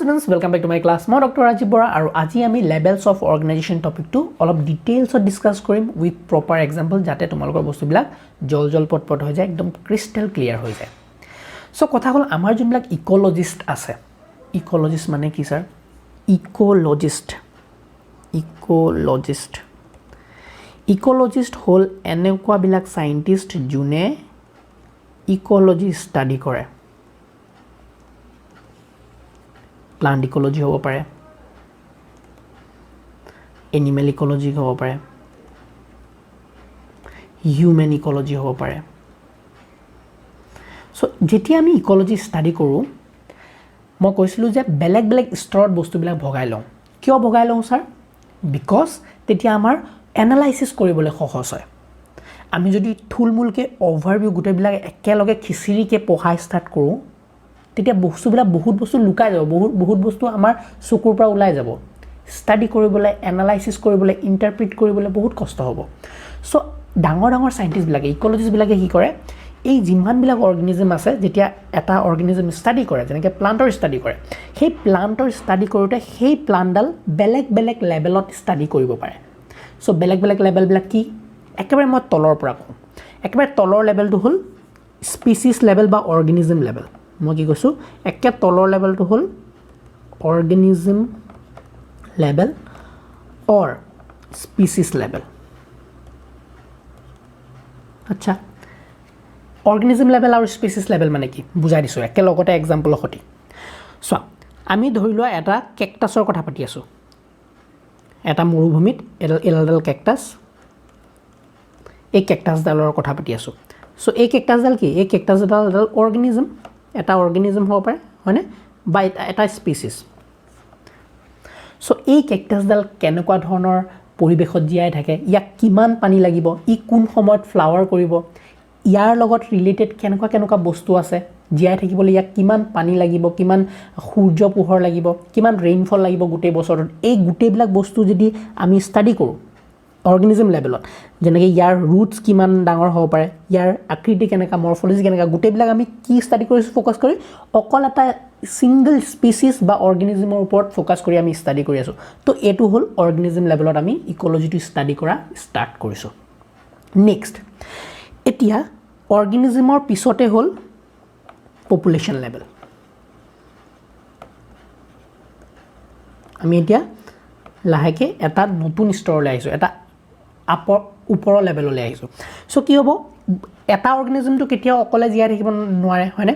students, welcome back to my class. মই Dr. Rajib Borah আৰু আজি আমি levels of organization topic to অলপ details of discuss কৰিম with proper example যাতে তোমালোকৰ বস্তুবিলাক জল পট হৈ যায় একদম crystal clear হৈ যায়. So কথা হল আমাৰ যোনবিলাক ইকোলজিষ্ট আছে. ইকোলজিষ্ট মানে কি স্যাৰ? ইকোলজিষ্ট হল এনেকুৱা বিলাক সাইন্টিষ্ট যোনে ইকোলজি ষ্টাডি কৰে. Plant ecology হ'ব পাৰে, animal ecology হ'ব পাৰে, human ecology হ'ব পাৰে. So যেতিয়া আমি ইকোলজি ষ্টাডি কৰোঁ মই কৈছিলোঁ যে বেলেগ স্তৰত বস্তুবিলাক ভগাই লওঁ. কিয় ভগাই লওঁ স্যাৰ? বিকজ তেতিয়া আমাৰ এনালাইসিস কৰিবলৈ সহজ হয়. আমি যদি থুলমুলকে ওভাৰভিউ গোটেইবিলাক একেলগে খিচিৰিকে পঢ়াই ষ্টাৰ্ট কৰোঁ তেতিয়া বস্তুবিলাক বহুত বস্তু লুকাই যাব, বহুত বস্তু আমাৰ চকুৰ পৰা ওলাই যাব. ষ্টাডি কৰিবলৈ, এনালাইসিস কৰিবলৈ, ইন্টাৰপ্ৰিট কৰিবলৈ বহুত কষ্ট হ'ব. সো ডাঙৰ সাইন্টিষ্ট বিলাকে ইকোলজিষ্ট বিলাকে কি কৰে, এই যিমান বিলাক অৰ্গানিজম আছে যেতিয়া এটা অৰ্গানিজম ষ্টাডি কৰে, যেনেকৈ প্লান্টৰ ষ্টাডি কৰে, সেই প্লান্টৰ ষ্টাডি কৰোঁতে সেই প্লান্টডাল বেলেগ লেভেলত ষ্টাডি কৰিব পাৰে. সো বেলেগ লেভেলবিলাক কি? একেবাৰে মই তলৰ পৰা কওঁ. একেবাৰে তলৰ লেভেলটো হ'ল স্পিচিছ লেভেল বা অৰ্গানিজম লেভেল. মই কি কৈছোঁ, একে তলৰ লেভেলটো হ'ল অৰ্গানিজম লেভেল অৰ স্পিচিছ লেভেল. আচ্ছা, অৰ্গানিজম লেভেল আৰু স্পিচিছ লেভেল মানে কি বুজাই দিছোঁ একেলগতে এক্সাম্পলৰ সৈতে. চোৱা, আমি ধৰি লোৱা এটা কেকটাছৰ কথা পাতি আছোঁ. এটা মৰুভূমিত এডাল কেকটাছ, এই কেকটাছডালৰ কথা পাতি আছোঁ. চ' এই কেকটাছডাল কি? এই কেকটাছডাল এডাল অৰ্গানিজম, এটা অৰ্গানিজম হ'ব পাৰে, হয়নে? বা এটা স্পিচিছ. চ' এই কেকটাছডাল কেনেকুৱা ধৰণৰ পৰিৱেশত জীয়াই থাকে, ইয়াক কিমান পানী লাগিব, ই কোন সময়ত ফ্লাৱাৰ কৰিব, ইয়াৰ লগত ৰিলেটেড কেনেকুৱা বস্তু আছে, জীয়াই থাকিবলৈ ইয়াক কিমান পানী লাগিব, কিমান সূৰ্য পোহৰ লাগিব, কিমান ৰেইনফল লাগিব গোটেই বছৰত, এই গোটেইবিলাক বস্তু যদি আমি ষ্টাডি কৰোঁ অৰ্গানিজম লেভেলত, যেনেকৈ ইয়াৰ ৰুটছ কিমান ডাঙৰ হ'ব পাৰে, ইয়াৰ আকৃতি কেনেকুৱা, মৰ্ফলজি কেনেকুৱা, গোটেইবিলাক আমি কি ষ্টাডি কৰিছোঁ ফ'কাছ কৰি, অকল এটা ছিংগল স্পিচিছ বা অৰ্গেনিজমৰ ওপৰত ফ'কাছ কৰি আমি ষ্টাডি কৰি আছোঁ. তো এইটো হ'ল অৰ্গেনিজম লেভেলত আমি ইকোলজিটো ষ্টাডি কৰা ষ্টাৰ্ট কৰিছোঁ. নেক্সট, এতিয়া অৰ্গেনিজমৰ পিছতে হ'ল পপুলেশ্যন লেভেল. আমি এতিয়া লাহেকৈ এটা নতুন স্তৰলৈ আহিছোঁ, এটা ওপৰৰ লেভেললৈ আহিছোঁ. চ' কি হ'ব, এটা অৰ্গেনিজমটো কেতিয়াও অকলে জীয়াই থাকিব নোৱাৰে, হয়নে?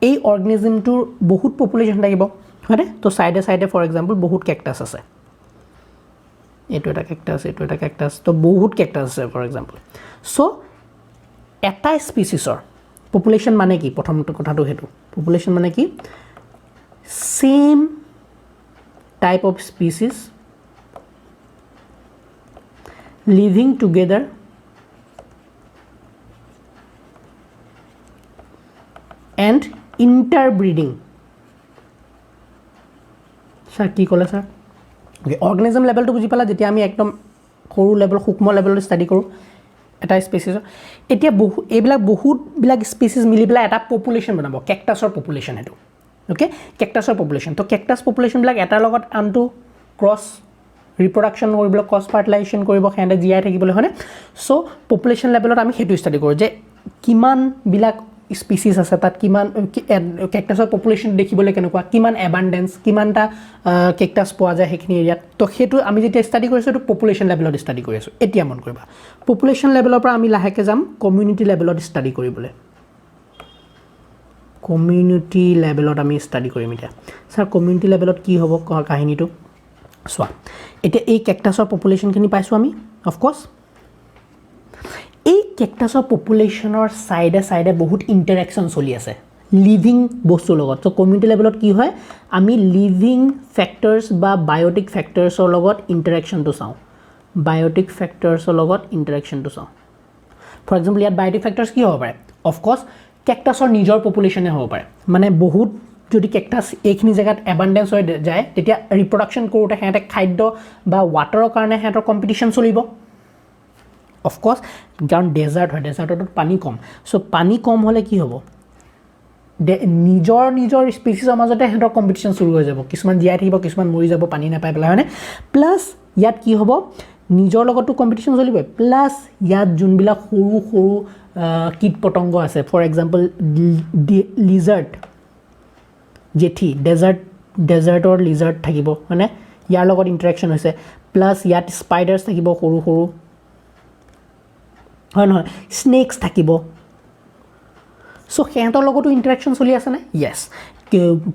এই অৰ্গেনিজমটোৰ বহুত পপুলেশ্যন থাকিব, হয়নে? তো চাইডে ফৰ এক্সাম্পল বহুত কেকটাছ আছে. এইটো এটা কেকটাছ, তো বহুত কেকটাছ আছে ফৰ এক্সাম্পল. চ' এটা স্পিচিছৰ পপুলেশ্যন মানে কি? প্ৰথম কথাটো সেইটো. পপুলেশ্যন মানে কি? Same type of species living together and interbreeding. Sir কি ক'লে স্যাৰ? অৰ্গেনিজম লেভেলটো বুজি পালা, যেতিয়া আমি একদম সৰু লেভেল সূক্ষ্ম লেভেলত ষ্টাডি কৰোঁ এটা স্পেচিছৰ. এতিয়া এইবিলাক বহুতবিলাক স্পেচিছ মিলি পেলাই এটা পপুলেশ্যন বনাব, কেকটাছৰ পপুলেশ্যন সেইটো. অ'কে, কেকটাছৰ পপুলেশ্যন. তো কেকটাছ পপুলেশ্যনবিলাক এটাৰ লগত আনটো ক্ৰছ ৰিপ্ৰডাকশ্যন কৰিবলৈ, ক্ৰছ ফাৰ্টিলাইজেশ্যন কৰিব, সিহঁতে জীয়াই থাকিবলৈ, হয়নে? চ' পপুলেশ্যন লেভেলত আমি সেইটো ষ্টাডি কৰোঁ যে কিমানবিলাক স্পিচিছ আছে, তাত কিমান কেকটাছৰ পপুলেশ্যন দেখিবলৈ কেনেকুৱা, কিমান এবাণ্ডেঞ্চ, কিমানটা কেকটাছ পোৱা যায় সেইখিনি এৰিয়াত. তো সেইটো আমি যেতিয়া ষ্টাডি কৰিছোঁ সেইটো পপুলেশ্যন লেভেলত ষ্টাডি কৰি আছোঁ. এতিয়া মন কৰিবা, পপুলেশ্যন লেভেলৰ পৰা আমি লাহেকৈ যাম কমিউনিটি লেভেলত ষ্টাডি কৰিবলৈ. কমিউনিটি লেভেলত আমি ষ্টাডি কৰিম এতিয়া. ছাৰ কমিউনিটি লেভেলত কি হ'ব কাহিনীটো? চোৱা, এতিয়া এই কেকটাছৰ পপুলেশ্যনখিনি পাইছোঁ আমি, অফক'ৰ্ছ এই কেকটাছৰ পপুলেশ্যনৰ চাইডে বহুত ইণ্টাৰেকশ্যন চলি আছে লিভিং বস্তুৰ লগত. চ' কমিউনিটি লেভেলত কি হয়, আমি লিভিং ফেক্টৰ্ছ বা বায়'টিক ফেক্টৰ্ছৰ লগত ইণ্টাৰেকশ্যনটো চাওঁ. ফৰ এক্সাম্পল ইয়াত বায়'টিক ফেক্টৰ্ছ কি হ'ব পাৰে? অফক'ৰ্ছ কেকটাছৰ নিজৰ পপুলেশ্যনে হ'ব পাৰে. মানে বহুত যদি কেকটাছ এইখিনি জেগাত এবাণ্ডেঞ্চ হৈ যায় তেতিয়া ৰিপ্ৰডাকশ্যন কৰোঁতে সিহঁতে খাদ্য বা ৱাটাৰৰ কাৰণে সিহঁতৰ কম্পিটিশ্যন চলিব. অফক'ৰ্ছ কাৰণ ডেজাৰ্ট হয়, ডেজাৰ্টতো পানী কম. চ' পানী কম হ'লে কি হ'ব? নিজৰ স্পেচিছৰ মাজতে হেঁতৰ কম্পিটিশ্যন শুৰু হৈ যাব কিছুমান জীয়াই থাকিব কিছুমান মৰি যাব পানী নাপাই পেলাই হয়নে প্লাছ ইয়াত কি হ'ব নিজৰ লগতো কম্পিটিশ্যন চলিব প্লাছ ইয়াত যোনবিলাক সৰু সৰু কীট পতংগ আছে ফৰ এক্সাম্পল লিজাৰ্ড জেঠি ডেজাৰ্টৰ লিজাৰ্ড থাকিব হয়নে ইয়াৰ লগত ইণ্টাৰেকশ্যন হৈছে প্লাছ ইয়াত স্পাইডাৰ্ছ থাকিব সৰু সৰু হয় নহয় স্নেকছ থাকিব সো সিহঁতৰ লগতো ইণ্টাৰেকশ্যন চলি আছে নে য়েছ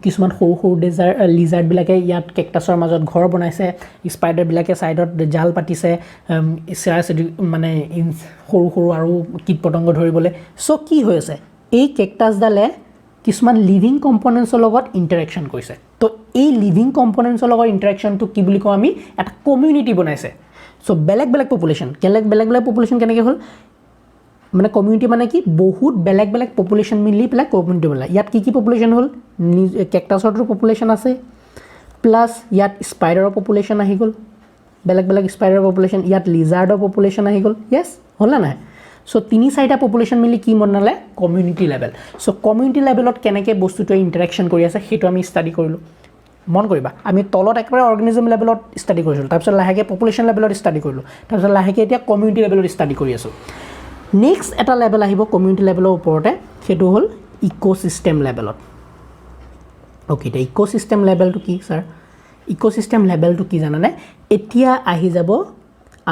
কিছুমান সৰু সৰু লিজাৰ্ডবিলাকে ইয়াত কেকটাছৰ মাজত ঘৰ বনাইছে স্পাইডাৰবিলাকে ছাইডত জাল পাতিছে মানে সৰু সৰু আৰু কীট পতংগ ধৰিবলৈ সো কি হৈ আছে এই কেকটাছডালে কিছুমান লিভিং কম্পনেণ্টছৰ লগত ইণ্টাৰেকশ্যন কৰিছে তো এই লিভিং কম্পনেণ্টছৰ লগত ইণ্টাৰেকশ্যনটো কি বুলি কওঁ আমি এটা কমিউনিটি বনাইছে সো বেলেগ বেলেগ পপুলেশ্যন বেলেগ পপুলেশ্যন কেনেকৈ হ'ল মানে কমিউনিটি মানে কি বহুত বেলেগ পপুলেশ্যন মিলি পেলাই কমিউনিটি বনালে ইয়াত কি পপুলেশ্যন হ'ল কেকটাছৰটো পপুলেশ্যন আছে প্লাছ ইয়াত স্পাইডাৰৰ পপুলেশ্যন আহি গ'ল বেলেগ স্পাইডাৰৰ পপুলেশ্যন ইয়াত লিজাৰ্ডৰ পপুলেশ্যন আহি গ'ল য়েছ হ'ল না নাই সো 3-4টা পপুলেশ্যন মিলি কি বনালে কমিউনিটি লেভেল সো কমিউনিটি লেভেলত কেনেকৈ বস্তুটোৱে ইণ্টাৰেকশ্যন কৰি আছে সেইটো আমি ষ্টাডি কৰিলোঁ মন কৰিবা আমি তলত একেবাৰে অৰ্গেনিজম লেভেলত ষ্টাডি কৰিছিলোঁ তাৰপিছত লাহেকৈ পপুলেশ্যন লেভেলত ষ্টাডি কৰিলোঁ তাৰপিছত লাহেকৈ এতিয়া কমিউনিটি লেভেলত ষ্টাডি কৰি আছোঁ নেক্সট এটা লেভেল আহিব কমিউনিটি লেভেলৰ ওপৰতে সেইটো হ'ল ইক'চিষ্টেম লেভেলত অ'কে এতিয়া ইক'চিষ্টেম লেভেলটো কি ছাৰ ইক'চিষ্টেম লেভেলটো কি জানানে এতিয়া আহি যাব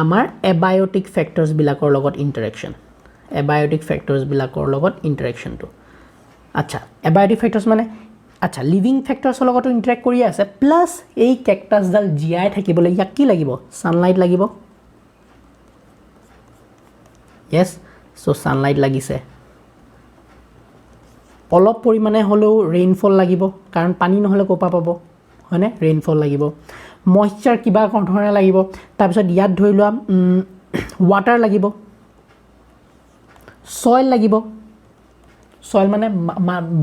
আমাৰ এবায়'টিক ফেক্টৰ্ছবিলাকৰ লগত ইণ্টাৰেকশ্যনটো আচ্ছা এবায়'টিক ফেক্টৰ্ছ মানে আচ্ছা লিভিং ফেক্টৰ্ছৰ লগতো ইণ্টাৰেক্ট কৰি আছে প্লাছ এই কেকটাছডাল জীয়াই থাকিবলৈ ইয়াক কি লাগিব ছানলাইট লাগিব য়েছ সো ছানলাইট লাগিছে অলপ পৰিমাণে হ'লেও ৰেইনফল লাগিব কাৰণ পানী নহ'লে ক'ৰ পৰা পাব হয়নে ৰেইনফল লাগিব মইশ্চাৰ কিবা ধৰণে লাগিব তাৰপিছত ইয়াত ধৰি লোৱা ৱাটাৰ লাগিব ছইল লাগিব ছইল মানে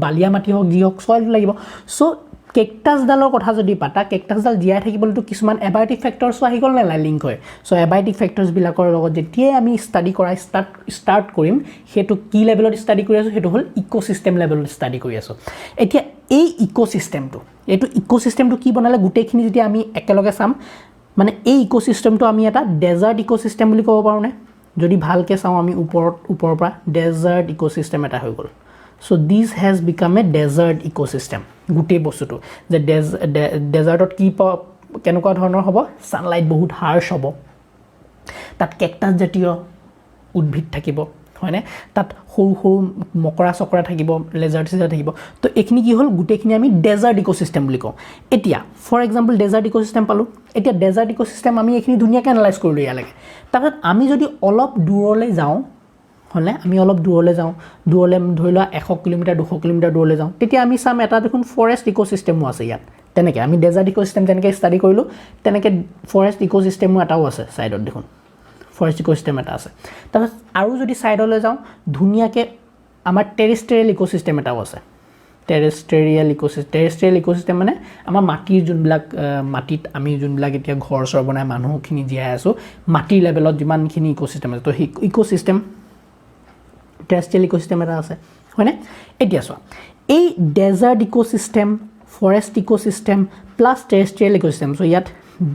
বালিয়া মাটি হওক যি হওক ছইল লাগিব সো কেকটাছডালৰ কথা যদি পাতা কেকটাছডাল জীয়াই থাকিবলৈতো কিছুমান এবায়'টিক ফেক্টৰ্ছো আহি গ'ল নে লিংক হয় সো এবায়'টিক ফেক্টৰ্ছবিলাকৰ লগত যেতিয়াই আমি ষ্টাডি কৰা ষ্টাৰ্ট কৰিম সেইটো কি লেভেলত ষ্টাডি কৰি আছোঁ সেইটো হ'ল ইক'চিষ্টেম লেভেলত ষ্টাডি কৰি আছোঁ এতিয়া এই ইক'চিষ্টেমটো কি বনালে গোটেইখিনি যেতিয়া আমি একেলগে চাম মানে এই ইক'চিষ্টেমটো আমি এটা ডেজাৰ্ট ইক'চিষ্টেম বুলি ক'ব পাৰোঁনে যদি ভালকৈ চাওঁ আমি ওপৰৰ পৰা ডেজাৰ্ট ইক'চিষ্টেম এটা হৈ গ'ল so this has become a desert ecosystem গোটেই বস্তুটো যে ডেজাৰ্টত কি কেনেকুৱা ধৰণৰ হ'ব ছানলাইট বহুত হাৰ্ছ হ'ব তাত কেকটাছ জাতীয় উদ্ভিদ থাকিব হয়নে তাত সৰু সৰু মকৰা চকৰা থাকিব লেজাৰ্ড থাকিব তো এইখিনি কি হ'ল গোটেইখিনি আমি ডেজাৰ্ট ইক'চিষ্টেম বুলি কওঁ এতিয়া ফৰ এক্সাম্পল ডেজাৰ্ট ইক'চিষ্টেম পালোঁ এতিয়া ডেজাৰ্ট ইক'চিষ্টেম আমি এইখিনি ধুনীয়াকৈ এনালাইজ কৰিলোঁ ইয়ালৈকে তাৰপিছত আমি যদি অলপ দূৰলৈ যাওঁ হয়নে আমি অলপ দূৰলৈ ধৰি লোৱা 100 কিলোমিটাৰ 200 কিলোমিটাৰ দূৰলৈ যাওঁ তেতিয়া আমি চাম এটা দেখোন ফৰেষ্ট ইক'চিষ্টেমো আছে ইয়াত তেনেকৈ আমি ডেজাৰ্ট ইক'চিষ্টেম তেনেকৈ ষ্টাডি কৰিলোঁ তেনেকৈ ফৰেষ্ট ইক'চিষ্টেমো এটাও আছে ছাইডত দেখোন ফৰেষ্ট ইক'চিষ্টেম এটা আছে তাৰপিছত আৰু যদি ছাইডলৈ যাওঁ ধুনীয়াকৈ আমাৰ টেৰেষ্ট্ৰিয়েল ইক'চিষ্টেম এটাও আছে টেৰেষ্ট্ৰিয়েল ইক'চিষ্টেম মানে আমাৰ মাটিৰ যোনবিলাক মাটিত আমি যোনবিলাক এতিয়া ঘৰ চৰ বনাই মানুহখিনি জীয়াই আছোঁ মাটিৰ লেভেলত যিমানখিনি ইক'চিষ্টেম আছে তো সেই ইক'চিষ্টেম টেৰেষ্ট্ৰিয়েল ইক'চিষ্টেম এটা আছে হয়নে এতিয়া চোৱা এই desert ecosystem forest ecosystem plus terrestrial ecosystem so' ইয়াত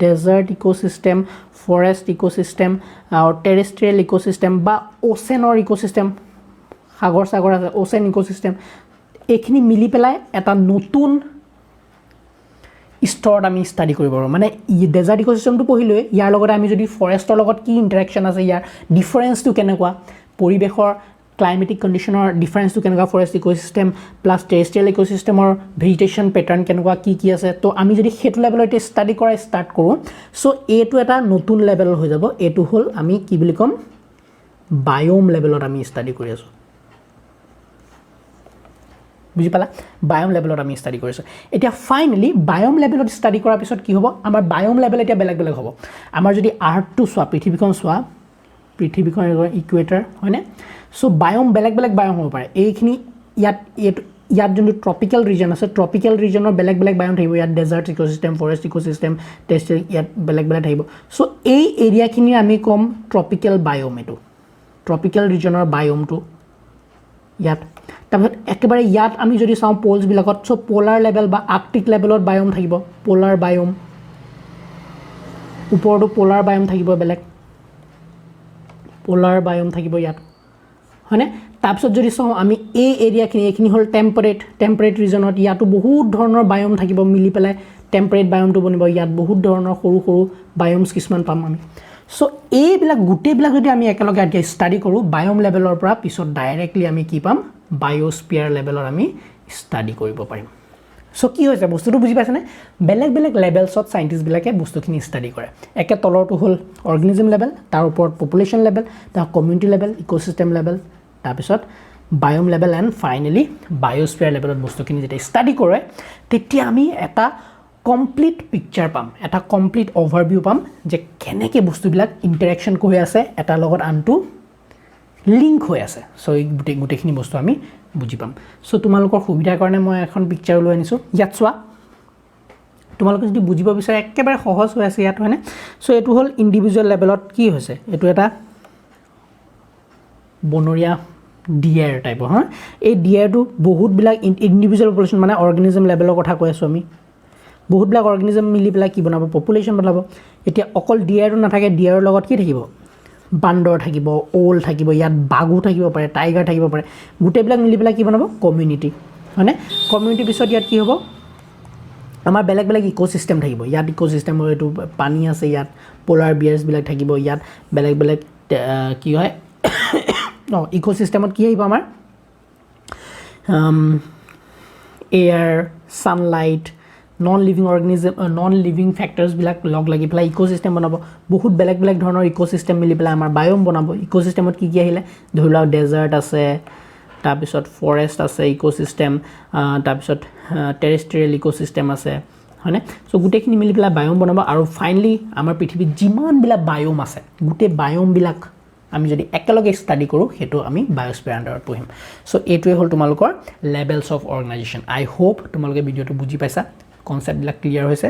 ডেজাৰ্ট ইক'চিষ্টেম ফৰেষ্ট ইক'চিষ্টেম আৰু টেৰেষ্ট্ৰিয়েল ইক'চিষ্টেম বা অ'চেনৰ ইক'চিষ্টেম সাগৰ আছে অ'চেন ইক'চিষ্টেম এইখিনি মিলি পেলাই এটা নতুন স্তৰত আমি ষ্টাডি কৰিব পাৰোঁ মানে ডেজাৰ্ট ইক'চিষ্টেমটো পঢ়িলোৱে ইয়াৰ লগতে আমি যদি ফৰেষ্টৰ লগত কি ইণ্টাৰেকশ্যন আছে ইয়াৰ ডিফাৰেঞ্চটো কেনেকুৱা পৰিৱেশৰ ক্লাইমেটিক কণ্ডিশ্যনৰ ডিফাৰেঞ্চটো কেনেকুৱা ফৰেষ্ট ইক'চিষ্টেম প্লাছ টেৰেষ্ট্ৰিয়েল ইক'চিষ্টেমৰ ভেজিটেশ্যন পেটাৰ্ণ কেনেকুৱা কি আছে তো আমি যদি সেইটো লেভেলতে ষ্টাডি কৰা ষ্টাৰ্ট কৰোঁ চ' এইটো এটা নতুন লেভেল হৈ যাব এইটো হ'ল আমি কি বুলি ক'ম বায়'ম লেভেলত আমি ষ্টাডি কৰি আছোঁ বুজি পালা বায়'ম লেভেলত আমি ষ্টাডি কৰিছোঁ এতিয়া ফাইনেলি বায়'ম লেভেলত ষ্টাডি কৰাৰ পিছত কি হ'ব আমাৰ বায়'ম লেভেল এতিয়া বেলেগ হ'ব আমাৰ যদি আৰ্থটো চোৱা পৃথিৱীখন ইকুৱেটাৰ হয়নে চ' বায়'ম বেলেগ বায়'ম হ'ব পাৰে এইখিনি ইয়াত যোনটো ট্ৰপিকেল ৰিজন আছে ট্ৰপিকেল ৰিজনৰ বেলেগ বায়'ম থাকিব ইয়াত desert ecosystem forest ecosystem terrestrial ইয়াত বেলেগ থাকিব চ' এই এৰিয়াখিনি আমি ক'ম ট্ৰপিকেল বায়'ম এইটো ট্ৰপিকেল ৰিজনৰ বায়'মটো ইয়াত তাৰপিছত একেবাৰে ইয়াত আমি যদি চাওঁ পোলছবিলাকত চ' পোলাৰ লেভেল বা আৰ্কটিক লেভেলত বায়'ম থাকিব পোলাৰ বায়'ম ওপৰতো পোলাৰ বায়'ম থাকিব বেলেগ পোলাৰ বায়'ম থাকিব ইয়াত হয়নে তাৰপিছত যদি চাওঁ আমি এই এৰিয়াখিনি এইখিনি হ'ল টেম্পাৰেট ৰিজনত ইয়াতো বহুত ধৰণৰ বায়'ম থাকিব মিলি পেলাই টেম্পাৰেট বায়'মটো বনিব ইয়াত বহুত ধৰণৰ সৰু সৰু বায়'মছ কিছুমান পাম আমি চ' এইবিলাক গোটেইবিলাক যদি আমি একেলগে এতিয়া ষ্টাডি কৰোঁ বায়'ম লেভেলৰ পৰা পিছত ডাইৰেক্টলি আমি কি পাম বায়'স্ফিয়াৰ লেভেলৰ আমি ষ্টাডি কৰিব পাৰিম চ' কি হৈছে বস্তুটো বুজি পাইছেনে বেলেগ বেলেগ লেভেলছত চাইণ্টিষ্টবিলাকে বস্তুখিনি ষ্টাডি কৰে একে তলৰটো হ'ল অৰ্গেনিজম লেভেল তাৰ ওপৰত পপুলেশ্যন লেভেল তাৰ কমিউনিটি লেভেল ইক'চিষ্টেম লেভেল তাৰপিছত বায়'ম লেভেল এণ্ড ফাইনেলি বায়'স্ফিয়াৰ লেভেলত বস্তুখিনি যেতিয়া ষ্টাডি কৰে তেতিয়া আমি এটা কমপ্লিট পিকচাৰ পাম এটা কমপ্লিট অভাৰভিউ পাম যে কেনেকৈ বস্তুবিলাক ইণ্টাৰেকশ্যন কৰি আছে এটাৰ লগত আনটো লিংক হৈ আছে চ' এই গোটেইখিনি বস্তু আমি বুজি পাম চ' তোমালোকৰ সুবিধাৰ কাৰণে মই এখন পিকচাৰ লৈ আনিছোঁ ইয়াত চোৱা তোমালোকে যদি বুজিব বিচাৰে একেবাৰে সহজ হৈ আছে ইয়াত হয়নে চ' এইটো হ'ল ইণ্ডিভিজুৱেল লেভেলত কি হৈছে এইটো এটা বনৰীয়া ডিয়াৰ টাইপৰ হা এই ডিয়াৰটো বহুতবিলাক ইণ্ডিভিজুৱেল পপুলেশ্যন মানে অৰ্গেনিজম লেভেলৰ কথা কৈ আছোঁ আমি বহুতবিলাক অৰ্গেনিজম মিলি পেলাই কি বনাব পপুলেশ্যন বনাব এতিয়া অকল ডিয়াৰটো নাথাকে ডিয়াৰৰ লগত কি থাকিব বান্দৰ থাকিব ওল থাকিব ইয়াত বাঘো থাকিব পাৰে টাইগাৰ থাকিব পাৰে গোটেইবিলাক মিলি পেলাই কি বনাব কমিউনিটি হয়নে কমিউনিটিৰ পিছত ইয়াত কি হ'ব আমাৰ বেলেগ বেলেগ ইক'চিষ্টেম থাকিব ইয়াত ইক'চিষ্টেমৰ এইটো পানী আছে ইয়াত পোলাৰ বিয়াৰ্ছবিলাক থাকিব ইয়াত বেলেগ বেলেগ কি হয় ইক'চিষ্টেমত কি আহিব আমাৰ এয়াৰ ছানলাইট নন লিভিং ফেক্টৰ্ছবিলাক লগ লাগি পেলাই ইক'চিষ্টেম বনাব বহুত বেলেগ বেলেগ ধৰণৰ ইক'চিষ্টেম মিলি পেলাই আমাৰ বায়'ম বনাব ইক'চিষ্টেমত কি আহিলে ধৰি লওক ডেজাৰ্ট আছে তাৰপিছত ফৰেষ্ট আছে ইক'চিষ্টেম তাৰপিছত টেৰেষ্ট্ৰিয়েল ইক'চিষ্টেম আছে হয়নে চ' গোটেইখিনি মিলি পেলাই বায়'ম বনাব আৰু ফাইনেলি আমাৰ পৃথিৱীত যিমানবিলাক বায়'ম আছে গোটেই বায়'মবিলাক আমি যদি একেলগে ষ্টাডি কৰোঁ সেইটো আমি বায়'স্ফিয়াৰ আণ্ডাৰত পঢ়িম চ' এইটোৱে হ'ল তোমালোকৰ levels of organisation I hope তোমালোকে ভিডিঅ'টো বুজি পাইছা কনচেপ্টবিলাক ক্লিয়াৰ হৈছে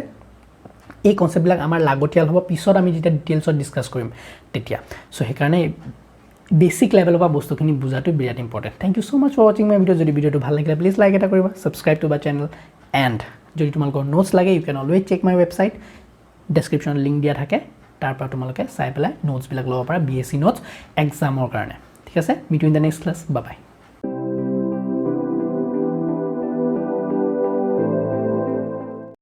এই কনচেপ্টবিলাক আমাৰ লাগতিয়াল হ'ব পিছত আমি যেতিয়া ডিটেইলছত ডিছকাছ কৰিম তেতিয়া চ' সেইকাৰণে বেছিক লেভেলৰ পৰা বস্তুখিনি বুজাটো বিৰাট important thank you so' much for ৱাচিং মাই ভিডিঅ' যদি ভিডিঅ'টো ভাল লাগিলে প্লিজ লাইক এটা কৰিবা subscribe to my channel and যদি তোমালোকৰ নোটছ লাগে you can always check my website ডেছক্ৰিপশ্যনত লিংক দিয়া থাকে তাৰ পৰা তোমালোকে চাই পেলাই নোটছবিলাক ল'ব পাৰা BSc নোটছ এক্সামৰ কাৰণে ঠিক আছে meet you in the next class bye by